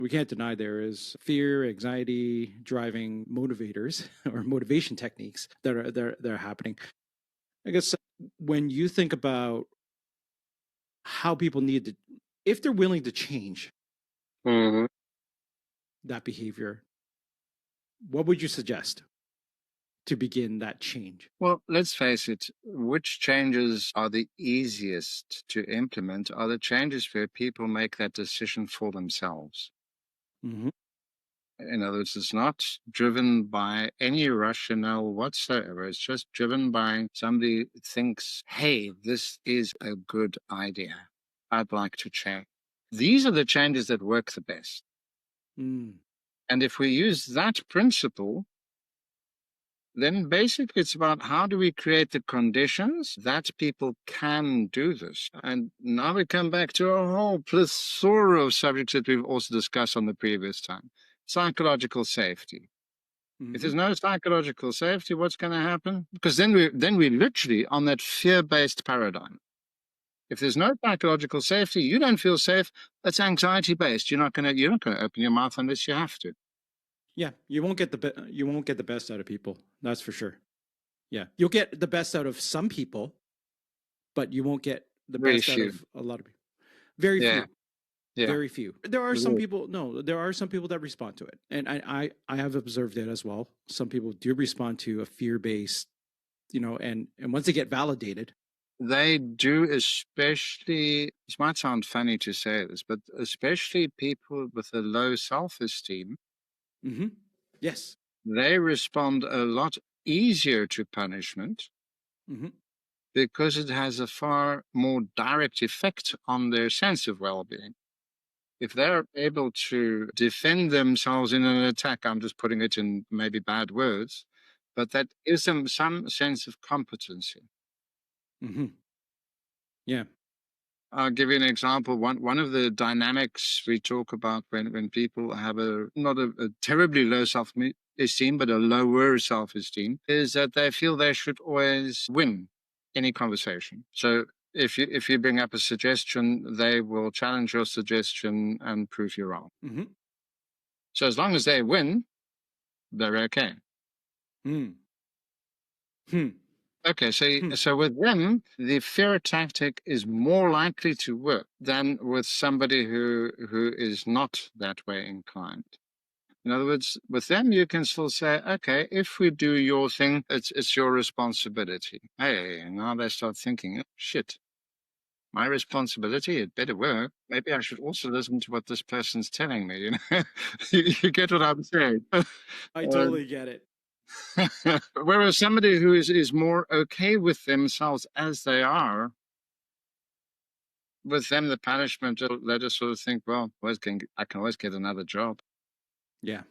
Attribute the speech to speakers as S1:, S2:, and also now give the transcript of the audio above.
S1: We can't deny there is fear, anxiety, driving motivators or motivation techniques that are happening. I guess when you think about how people need to, if they're willing to change
S2: Mhm.
S1: that behavior, what would you suggest to begin that change?
S2: Well, let's face it, which changes are the easiest to implement are the changes where people make that decision for themselves.
S1: Mm-hmm.
S2: In other words, it's not driven by any rationale whatsoever. It's just driven by somebody thinks, hey, this is a good idea. I'd like to change. These are the changes that work the best.
S1: Mm.
S2: And if we use that principle, then basically it's about how do we create the conditions that people can do this. And now we come back to a whole plethora of subjects that we've also discussed on the previous time. Psychological safety.
S1: Mm-hmm.
S2: If there's no psychological safety, what's going to happen? Because then we're literally on that fear-based paradigm. If there's no psychological safety, you don't feel safe. That's anxiety-based. You're not going to open your mouth unless you have to.
S1: Yeah, you won't get the best out of people. That's for sure. Yeah, you'll get the best out of some people, but you won't get the
S2: Very
S1: best out
S2: few.
S1: of a lot of people. Very
S2: Yeah.
S1: few.
S2: Yeah.
S1: Very few. There are some people. No, there are some people that respond to it, and I have observed it as well. Some people do respond to a fear-based, and once they get validated,
S2: They do, especially, this might sound funny to say this, but especially people with a low self-esteem,
S1: mm-hmm. Yes,
S2: they respond a lot easier to punishment
S1: mm-hmm.
S2: because it has a far more direct effect on their sense of well-being. If they're able to defend themselves in an attack, I'm just putting it in maybe bad words, but that gives them some sense of competency.
S1: Mm-hmm. Yeah.
S2: I'll give you an example. One of the dynamics we talk about when people have not a terribly low self-esteem, but a lower self-esteem, is that they feel they should always win any conversation. So if you bring up a suggestion, they will challenge your suggestion and prove you wrong.
S1: Mm-hmm.
S2: So as long as they win, they're okay.
S1: Hmm. Hmm.
S2: Okay, so with them, the fear tactic is more likely to work than with somebody who is not that way inclined. In other words, with them, you can still say, okay, if we do your thing, it's your responsibility. Hey, now they start thinking, oh, shit, my responsibility, it better work. Maybe I should also listen to what this person's telling me. You get what I'm saying?
S1: I totally get it.
S2: Whereas somebody who is more okay with themselves as they are, with them, the punishment, they just sort of think, well, I can always get another job.
S1: Yeah.